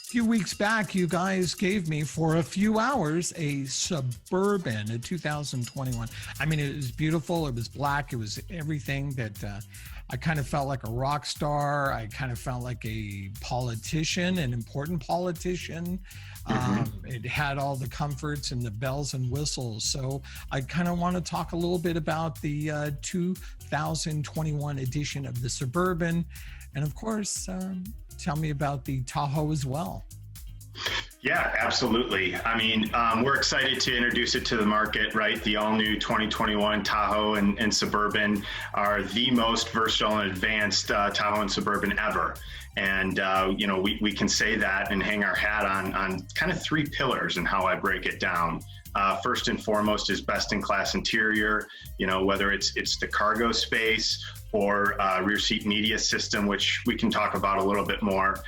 few weeks back, you guys gave me for a few hours a Suburban, a 2021. I mean, it was beautiful. It was black. It was everything that I kind of felt like a rock star. I kind of felt like a politician, an important politician. It had all the comforts and the bells and whistles. So I kind of want to talk a little bit about the 2021 edition of the Suburban. And of course, tell me about the Tahoe as well. Yeah, absolutely. I mean, we're excited to introduce it to the market, right? The all-new 2021 Tahoe and Suburban are the most versatile and advanced Tahoe and Suburban ever. And, we can say that and hang our hat on kind of three pillars and how I break it down. First and foremost is best-in-class interior, whether it's the cargo space or rear seat media system, which we can talk about a little bit more.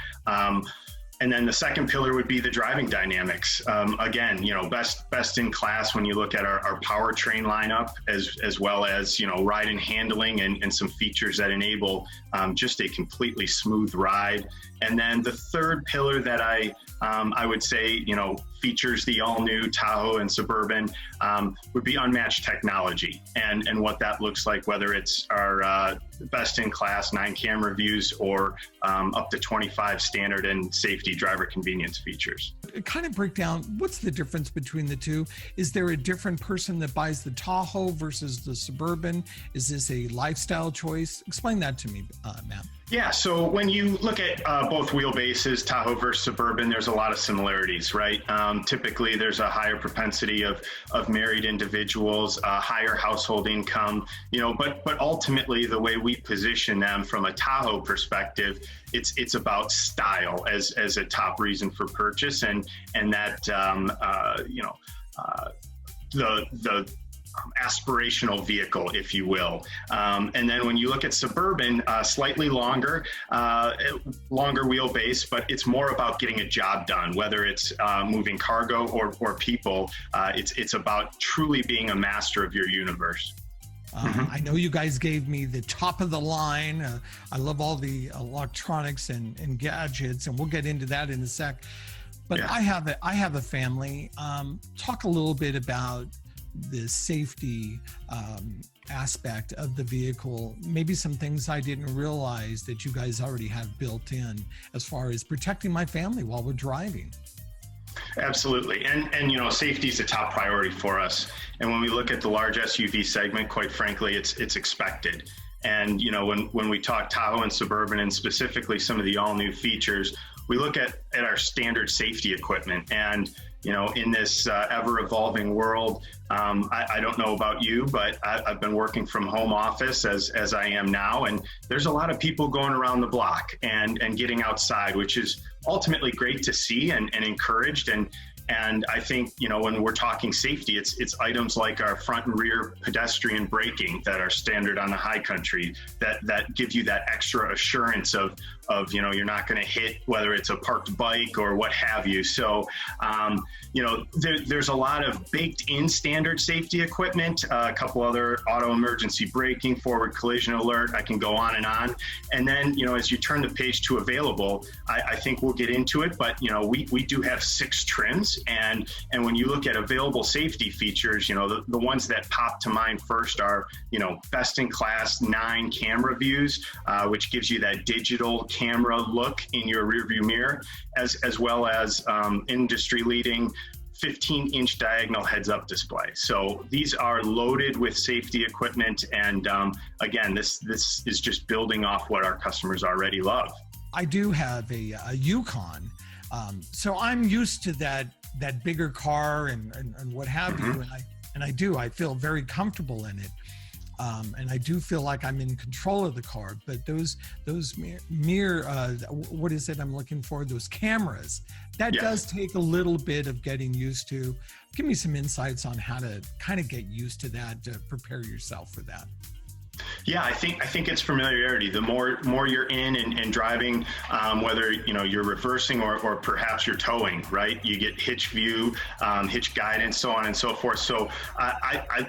And then the second pillar would be the driving dynamics. Again, best in class when you look at our powertrain lineup, as well as, ride and handling and some features that enable just a completely smooth ride. And then the third pillar that I would say, features the all-new Tahoe and Suburban would be unmatched technology and what that looks like, whether it's our best-in-class 9-camera views or up to 25 standard and safety driver convenience features. Kind of break down, what's the difference between the two? Is there a different person that buys the Tahoe versus the Suburban? Is this a lifestyle choice? Explain that to me, Matt. Yeah, so when you look at both wheelbases, Tahoe versus Suburban, there's a lot of similarities, right? Typically, there's a higher propensity of married individuals, higher household income, but ultimately the way we position them from a Tahoe perspective, it's about style as a top reason for purchase, and that the aspirational vehicle, if you will. And then when you look at Suburban, slightly longer wheelbase, but it's more about getting a job done, whether it's moving cargo or people. It's about truly being a master of your universe. I know you guys gave me the top of the line. I love all the electronics and gadgets, and we'll get into that in a sec. But yeah. I have a family. Talk a little bit about the safety aspect of the vehicle, maybe some things I didn't realize that you guys already have built in as far as protecting my family while we're driving. Absolutely. And safety is a top priority for us. And when we look at the large SUV segment, quite frankly, it's expected. And, when we talk Tahoe and Suburban and specifically some of the all new features, we look at our standard safety equipment. And, in this ever evolving world, I don't know about you, but I've been working from home office as I am now. And there's a lot of people going around the block and getting outside, which is ultimately great to see and encouraged. And I think, when we're talking safety, it's items like our front and rear pedestrian braking that are standard on the high country that give you that extra assurance of you're not going to hit, whether it's a parked bike or what have you. So, there's a lot of baked in standard safety equipment, a couple other auto emergency braking, forward collision alert. I can go on. And then, as you turn the page to available, I think we'll get into it, but, we do have 6 trims. And when you look at available safety features, the ones that pop to mind first are, best in class 9 camera views, which gives you that digital camera look in your rearview mirror, as well as industry leading 15-inch diagonal heads-up display. So these are loaded with safety equipment. And again, this is just building off what our customers already love. I do have a Yukon. So I'm used to that bigger car and what have you. And I feel very comfortable in it. And I do feel like I'm in control of the car, but those what is it I'm looking for? Those cameras, that does take a little bit of getting used to. Give me some insights on how to kind of get used to that, to prepare yourself for that. Yeah, I think it's familiarity. The more you're in and driving, whether you're reversing or perhaps you're towing, right? You get hitch view, hitch guidance, so on and so forth. So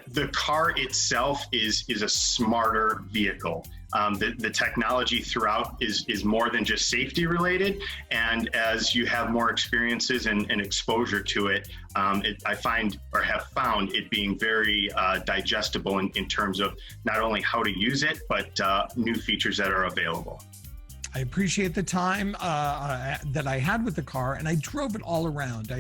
the car itself is a smarter vehicle. the technology throughout is more than just safety related. And as you have more experiences and exposure to it, I find or have found it being very digestible in terms of not only how to use it, but new features that are available. I appreciate the time that I had with the car, and I drove it all around.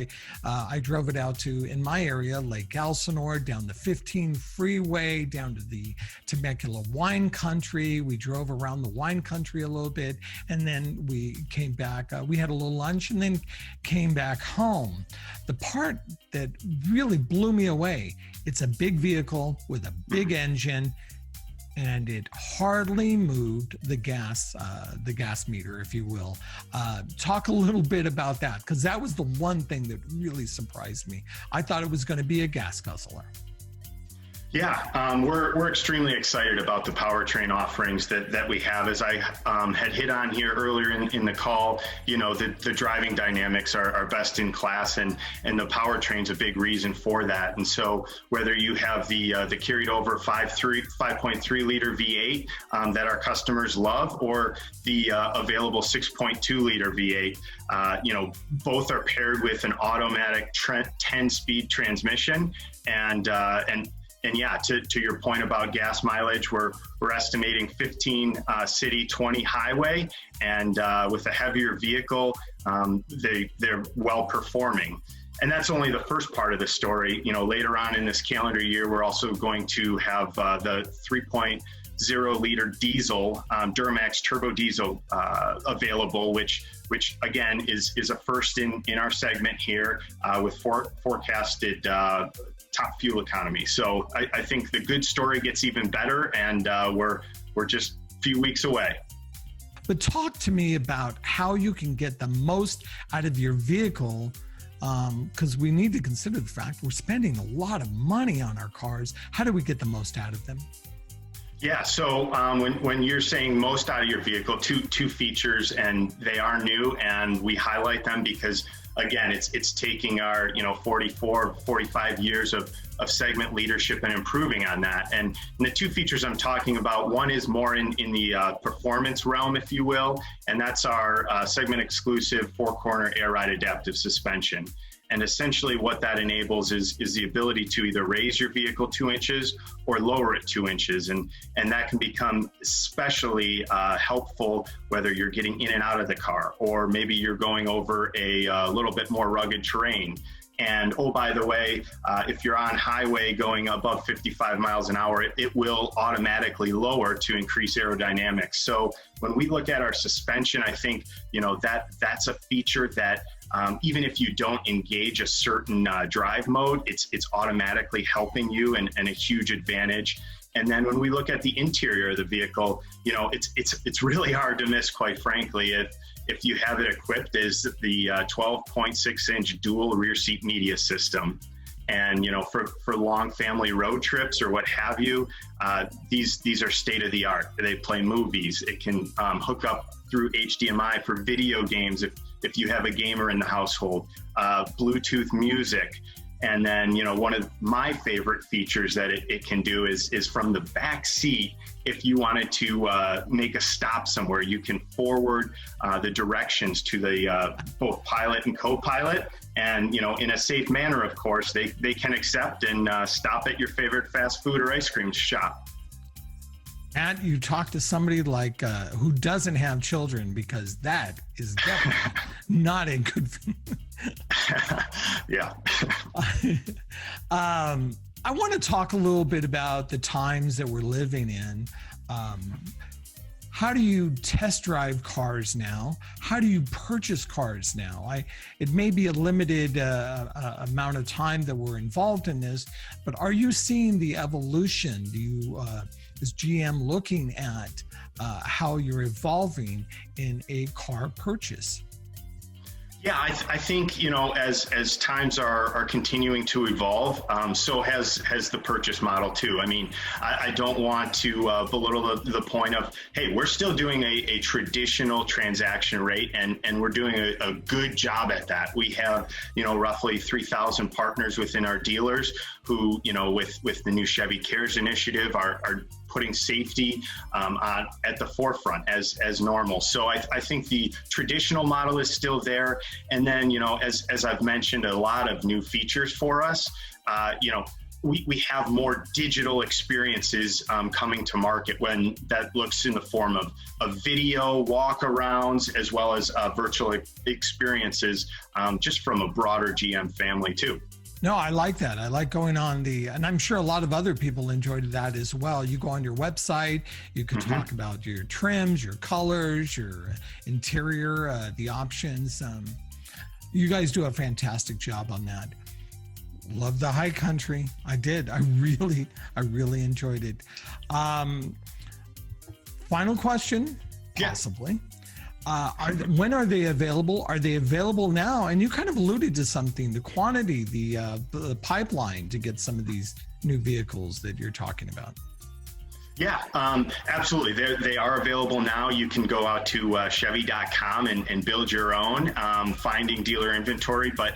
I drove it out to, in my area, Lake Elsinore, down the 15 freeway, down to the Temecula wine country. We drove around the wine country a little bit, and then we came back. We had a little lunch and then came back home. The part that really blew me away, it's a big vehicle with a big engine, and it hardly moved the gas meter, if you will. Talk a little bit about that, because that was the one thing that really surprised me. I thought it was going to be a gas guzzler. Yeah, we're extremely excited about the powertrain offerings that we have. As I had hit on here earlier in the call, you know, the driving dynamics are best in class, and the powertrain's a big reason for that. And so whether you have the carried over 5.3 liter V8 that our customers love, or the available 6.2 liter V8, you know, both are paired with an automatic 10-speed transmission, and yeah, to your point about gas mileage, we're estimating 15 city, 20 highway, and with a heavier vehicle, they're well performing. And that's only the first part of the story. You know, later on in this calendar year, we're also going to have the 3.0 liter diesel, Duramax turbo diesel available, which again is a first in our segment here, with forecasted top fuel economy. So I think the good story gets even better, and we're just a few weeks away. But talk to me about how you can get the most out of your vehicle, because we need to consider the fact we're spending a lot of money on our cars. How do we get the most out of them? Yeah, so when you're saying most out of your vehicle, two features, and they are new, and we highlight them because, again, it's taking our 45 years of segment leadership and improving on that. And the two features I'm talking about, one is more in the performance realm, if you will, and that's our segment exclusive 4-corner air ride adaptive suspension. And essentially what that enables is the ability to either raise your vehicle 2 inches or lower it 2 inches. And that can become especially helpful whether you're getting in and out of the car, or maybe you're going over a little bit more rugged terrain. And oh, by the way, if you're on highway going above 55 miles an hour, it will automatically lower to increase aerodynamics. So when we look at our suspension, I think, that's a feature that even if you don't engage a certain drive mode, it's automatically helping you, and a huge advantage. And then when we look at the interior of the vehicle, it's really hard to miss, quite frankly, if you have it equipped as the 12.6-inch dual rear seat media system. And, for long family road trips or what have you, these are state of the art. They play movies. It can hook up through HDMI for video games if you have a gamer in the household, Bluetooth music. And then, one of my favorite features that it can do is from the back seat, if you wanted to make a stop somewhere, you can forward the directions to the both pilot and co-pilot. And, in a safe manner, of course, they can accept and stop at your favorite fast food or ice cream shop. And you talk to somebody like who doesn't have children, because that is definitely not a good thing. Yeah. I want to talk a little bit about the times that we're living in. How do you test drive cars now? How do you purchase cars now? It may be a limited amount of time that we're involved in this, but are you seeing the evolution? Is GM looking at how you're evolving in a car purchase? Yeah, I think, as times are continuing to evolve, so has the purchase model too. I mean, I don't want to belittle the point of, hey, we're still doing a traditional transaction rate, and we're doing a good job at that. We have, roughly 3,000 partners within our dealers who, with the new Chevy Cares initiative, are putting safety at the forefront as normal. So I think the traditional model is still there. And then, as I've mentioned, a lot of new features for us. We have more digital experiences coming to market when that looks in the form of video walk-arounds as well as virtual experiences just from a broader GM family too. No, I like that. I like going on and I'm sure a lot of other people enjoyed that as well. You go on your website, you can talk about your trims, your colors, your interior, the options. You guys do a fantastic job on that. Love the high country. I did. I really enjoyed it. Final question, possibly. When are they available? Are they available now? And you kind of alluded to something, the quantity, the pipeline to get some of these new vehicles that you're talking about. Yeah, absolutely. They are available now. You can go out to Chevy.com and build your own, finding dealer inventory. But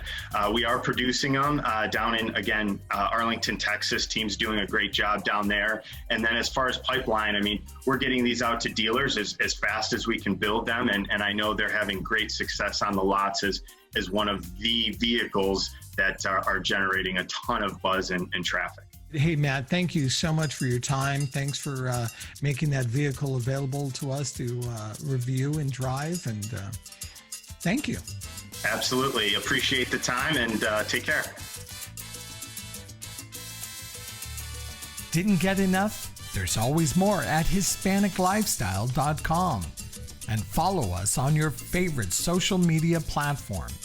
we are producing them down in, again, Arlington, Texas. Team's doing a great job down there. And then as far as pipeline, I mean, we're getting these out to dealers as fast as we can build them. And I know they're having great success on the lots as one of the vehicles that are generating a ton of buzz and traffic. Hey, Matt, thank you so much for your time. Thanks for making that vehicle available to us to review and drive. And thank you. Absolutely. Appreciate the time and take care. Didn't get enough? There's always more at HispanicLifestyle.com. And follow us on your favorite social media platforms.